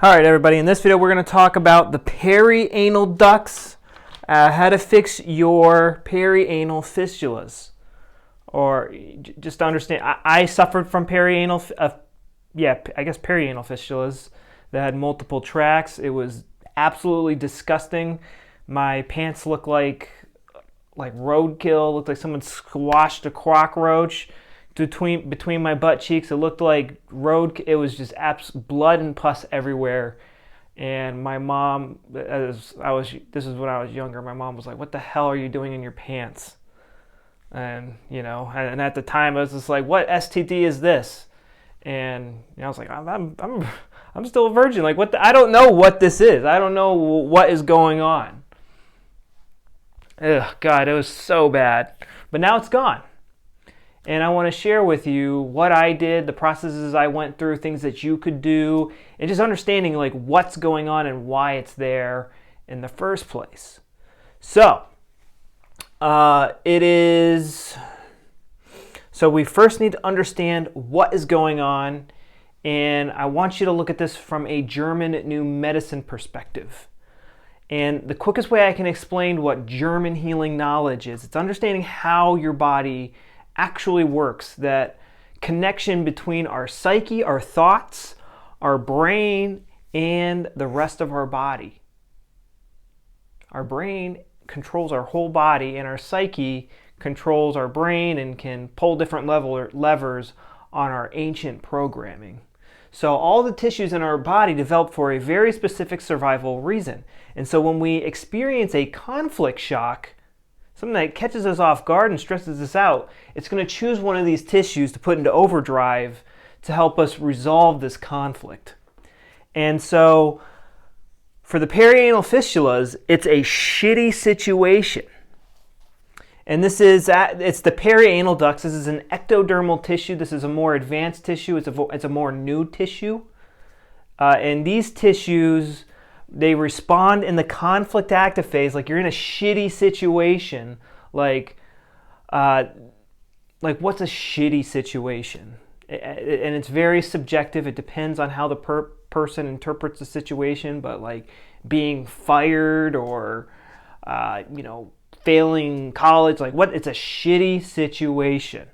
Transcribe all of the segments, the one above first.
Alright everybody, in this video we're going to talk about the peri-anal ducts, how to fix your peri-anal fistulas. Or just to understand, I suffered from peri-anal fistulas that had multiple tracts. It was absolutely disgusting. My pants looked like roadkill, looked like someone squashed a cockroach between my butt cheeks. It looked like it was just blood and pus everywhere. And my mom, this is when I was younger, my mom was like, "What the hell are you doing in your pants?" And and at the time I was just like, "What STD is this?" And I was like, I'm still a virgin. Like, I don't know what this is. I don't know what is going on. Ugh, God, it was so bad. But now it's gone. And I want to share with you what I did, the processes I went through, things that you could do, and just understanding like what's going on and why it's there in the first place. So, so we first need to understand what is going on, and I want you to look at this from a German new medicine perspective. And the quickest way I can explain what German healing knowledge is, it's understanding how your body actually works, that connection between our psyche, our thoughts, our brain, and the rest of our body. Our brain controls our whole body, and our psyche controls our brain and can pull different levers on our ancient programming. So all the tissues in our body develop for a very specific survival reason. And so when we experience a conflict shock, something that catches us off guard and stresses us out, it's going to choose one of these tissues to put into overdrive to help us resolve this conflict. And so for the peri-anal fistulas, it's a shitty situation. And it's the peri-anal ducts. This is an ectodermal tissue. This is a more advanced tissue. It's a more new tissue. And these tissues, they respond in the conflict active phase, like you're in a shitty situation. Like what's a shitty situation? And it's very subjective. It depends on how the person interprets the situation. But like being fired or failing college, it's a shitty situation.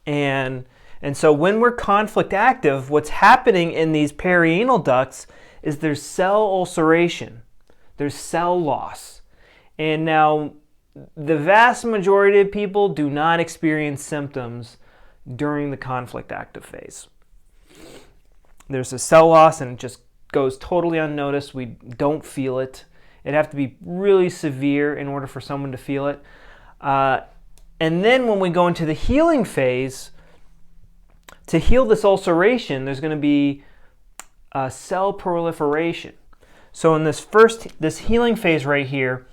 And so when we're conflict active, what's happening in these peri-anal ducts is there's cell ulceration, there's cell loss. And now the vast majority of people do not experience symptoms during the conflict active phase. There's a cell loss and it just goes totally unnoticed. We don't feel it. It'd have to be really severe in order for someone to feel it. And then when we go into the healing phase, to heal this ulceration, there's going to be cell proliferation. So in this healing phase right here,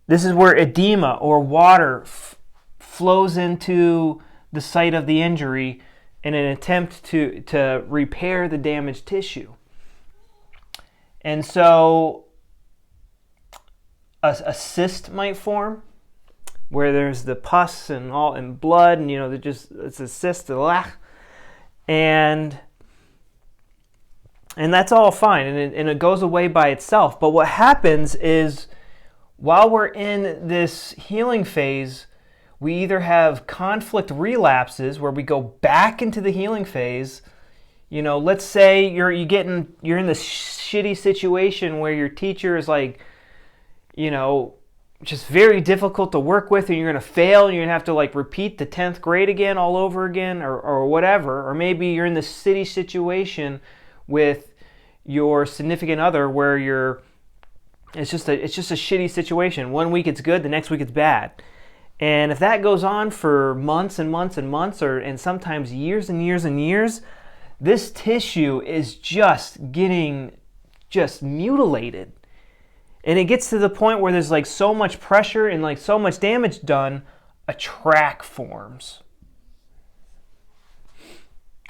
this is where edema or water flows into the site of the injury in an attempt to repair the damaged tissue. And so a cyst might form where there's the pus and blood, and it's a cyst, and that's all fine, and it goes away by itself. But what happens is, while we're in this healing phase, we either have conflict relapses where we go back into the healing phase. Let's say you're in this shitty situation where your teacher is like, just very difficult to work with, and you're going to fail, and you're going to have to repeat the 10th grade again all over again, or whatever. Or maybe you're in this city situation with your significant other where it's just a shitty situation. One week it's good, the next week it's bad. And if that goes on for months and months and months, and sometimes years and years and years, this tissue is just getting mutilated. And it gets to the point where there's so much pressure and so much damage done, a tract forms.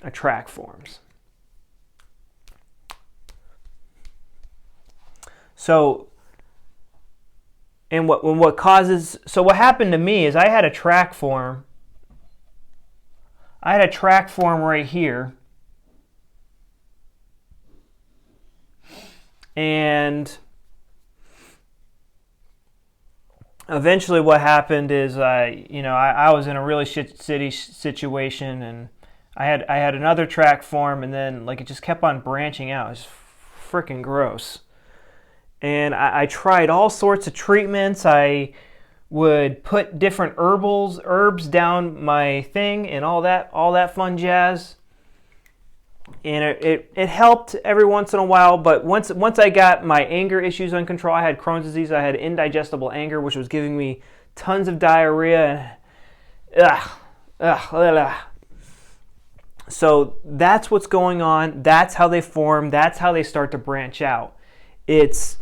A tract forms. So, what happened to me is I had a tract form. I had a tract form right here. And eventually what happened is I was in a really shitty situation, and I had another track form, and then like it just kept on branching out. It's freaking gross. And I tried all sorts of treatments. I would put different herbs down my thing and all that fun jazz. And it helped every once in a while, but once I got my anger issues under control, I had Crohn's disease, I had indigestible anger, which was giving me tons of diarrhea. So that's what's going on. That's how they form. That's how they start to branch out. It's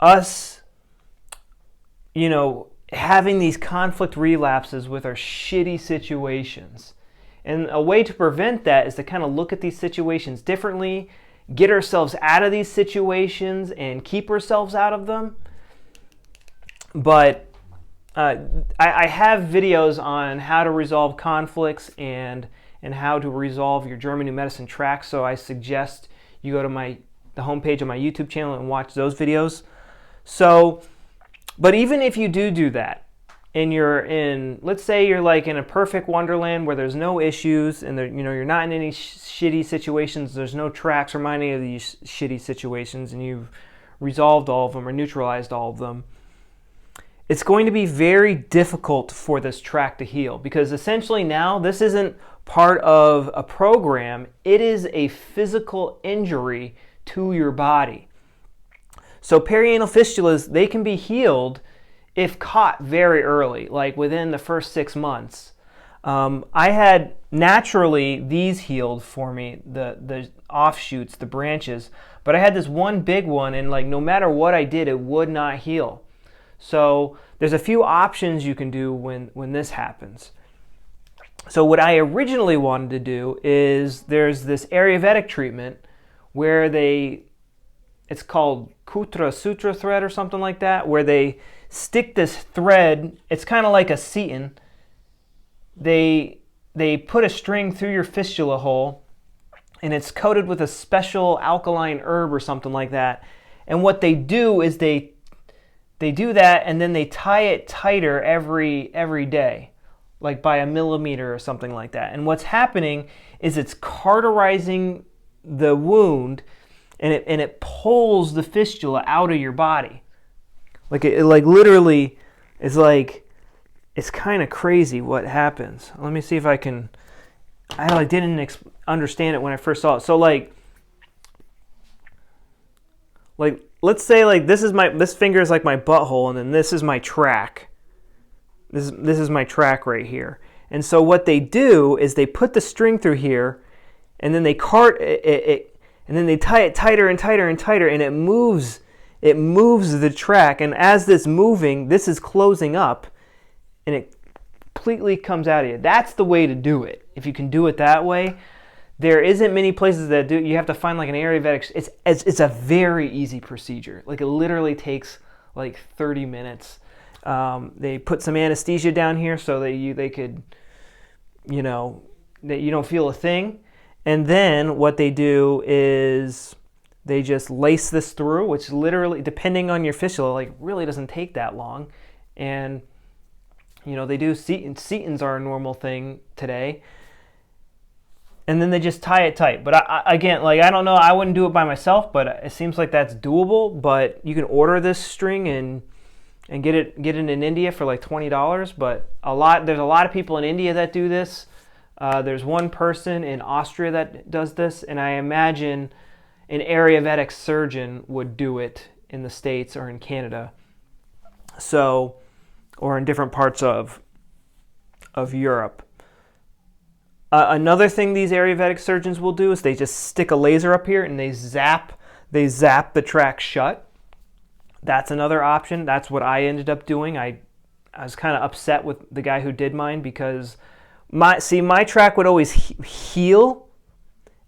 us, having these conflict relapses with our shitty situations. And a way to prevent that is to kind of look at these situations differently, get ourselves out of these situations and keep ourselves out of them. But I have videos on how to resolve conflicts and how to resolve your German New Medicine track, so I suggest you go to the homepage of my YouTube channel and watch those videos. So, but even if you do that, and let's say you're like in a perfect wonderland where there's no issues, and you're not in any shitty situations, there's no tracks from any of these shitty situations, and you've resolved all of them or neutralized all of them, it's going to be very difficult for this track to heal, because essentially now this isn't part of a program, it is a physical injury to your body. So perianal fistulas, they can be healed if caught very early, like within the first 6 months. I had naturally these healed for me, the offshoots, the branches, but I had this one big one, and like no matter what I did, it would not heal. So there's a few options you can do when this happens. So what I originally wanted to do is there's this Ayurvedic treatment where it's called Kutra Sutra thread or something like that, where they stick this thread, it's kind of like a seton. They put a string through your fistula hole, and it's coated with a special alkaline herb or something like that. And what they do is they do that, and then they tie it tighter every day, like by a millimeter or something like that. And what's happening is it's cauterizing the wound, and it pulls the fistula out of your body. Like it literally is like, it's kind of crazy what happens. Let me see if I didn't understand it when I first saw it. So like let's say like this finger is like my butthole, and then this is my track. This is my track right here. And so what they do is they put the string through here, and then they and then they tie it tighter and tighter and tighter, and it moves the track. And as this moving, this is closing up, and it completely comes out of you. That's the way to do it. If you can do it that way, there isn't many places that do. You have to find like an Ayurvedic. It's a very easy procedure. Like it literally takes like 30 minutes. They put some anesthesia down here so that they could, that you don't feel a thing. And then what they do is they just lace this through, which literally, depending on your fistula, like really doesn't take that long. And, they do setons are a normal thing today. And then they just tie it tight. But again, I don't know, I wouldn't do it by myself, but it seems like that's doable. But you can order this string and get it in India for like $20. But there's a lot of people in India that do this. There's one person in Austria that does this, and I imagine an Ayurvedic surgeon would do it in the States or in Canada, or in different parts of Europe. Another thing these Ayurvedic surgeons will do is they just stick a laser up here and they zap the track shut. That's another option. That's what I ended up doing. I was kind of upset with the guy who did mine because my track would always heal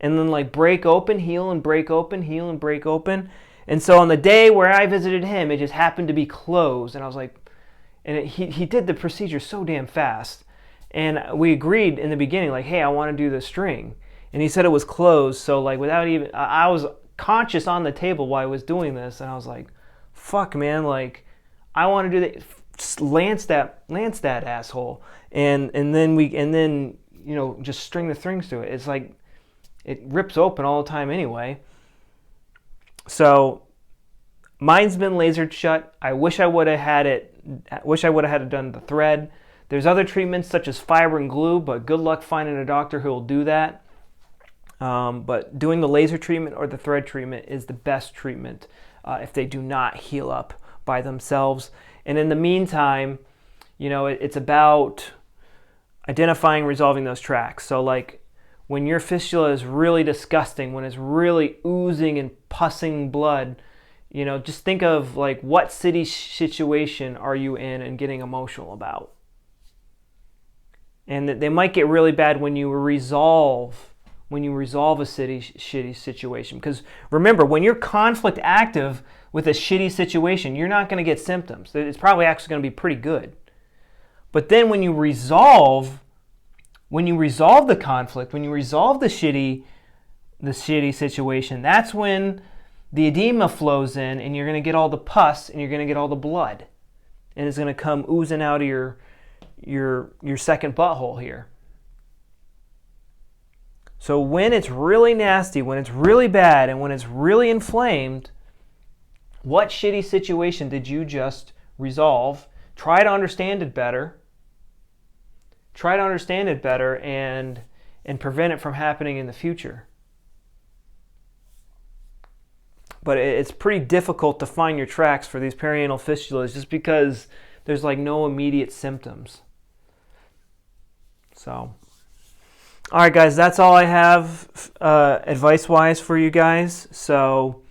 and then like break open, heal and break open, heal and break open. And so on the day where I visited him, it just happened to be closed. And I was like, he did the procedure so damn fast. And we agreed in the beginning, like, hey, I want to do the string. And he said it was closed. So like without even, I was conscious on the table while I was doing this, and I was like, fuck, man, like, I want to do that. Lance that asshole, and then you know, just string the strings to it. It's like it rips open all the time anyway. So mine's been lasered shut. I wish I would have had it. Wish I would have had it done the thread. There's other treatments such as fiber and glue, but good luck finding a doctor who will do that. But doing the laser treatment or the thread treatment is the best treatment if they do not heal up by themselves. And in the meantime, you know, it's about identifying, resolving those tracks. So like when your fistula is really disgusting, when it's really oozing and pussing blood, you know, just think of like what city situation are you in and getting emotional about. And they might get really bad when you resolve a shitty situation. Because remember, when you're conflict active with a shitty situation, you're not going to get symptoms. It's probably actually going to be pretty good. But then when you resolve the conflict, when you resolve the shitty situation, that's when the edema flows in, and you're going to get all the pus, and you're going to get all the blood, and it's going to come oozing out of your second butthole here. So when it's really nasty, when it's really bad, and when it's really inflamed, what shitty situation did you just resolve? Try to understand it better. Try to understand it better and prevent it from happening in the future. But it's pretty difficult to find your tracks for these perianal fistulas just because there's like no immediate symptoms. So, all right, guys, that's all I have advice-wise for you guys. So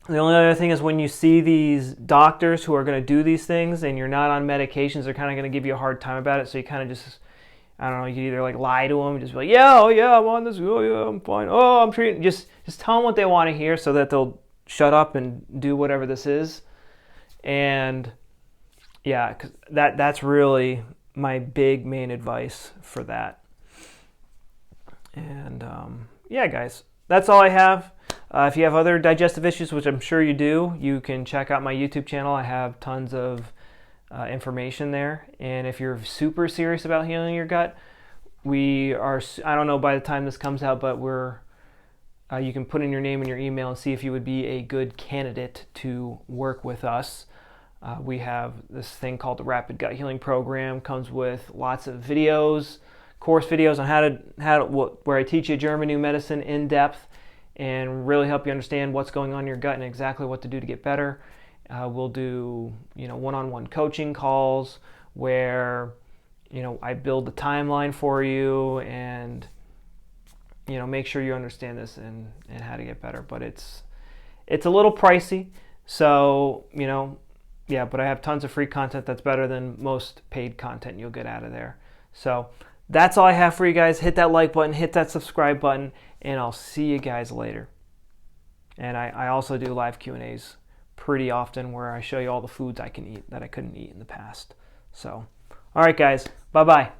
the only other thing is when you see these doctors who are going to do these things and you're not on medications, they're kind of going to give you a hard time about it. So you kind of just, I don't know, you either like lie to them, just be like, yeah, oh yeah, I'm on this, oh yeah, I'm fine, oh, I'm treating, just tell them what they want to hear so that they'll shut up and do whatever this is. And yeah, 'cause that's really my big main advice for that. And yeah, guys, that's all I have. If you have other digestive issues, which I'm sure you do, you can check out my YouTube channel. I have tons of information there. And if you're super serious about healing your gut, we are, I don't know by the time this comes out, but you can put in your name and your email and see if you would be a good candidate to work with us. We have this thing called the Rapid Gut Healing Program. Comes with lots of videos, course videos on where I teach you German new medicine in depth and really help you understand what's going on in your gut and exactly what to do to get better. We'll do, you know, one-on-one coaching calls where, you know, I build the timeline for you and, you know, make sure you understand this and how to get better. But it's a little pricey, so, you know, yeah, but I have tons of free content that's better than most paid content you'll get out of there. So that's all I have for you guys. Hit that like button, hit that subscribe button, and I'll see you guys later. And I also do live Q&As pretty often where I show you all the foods I can eat that I couldn't eat in the past. So, all right, guys, bye-bye.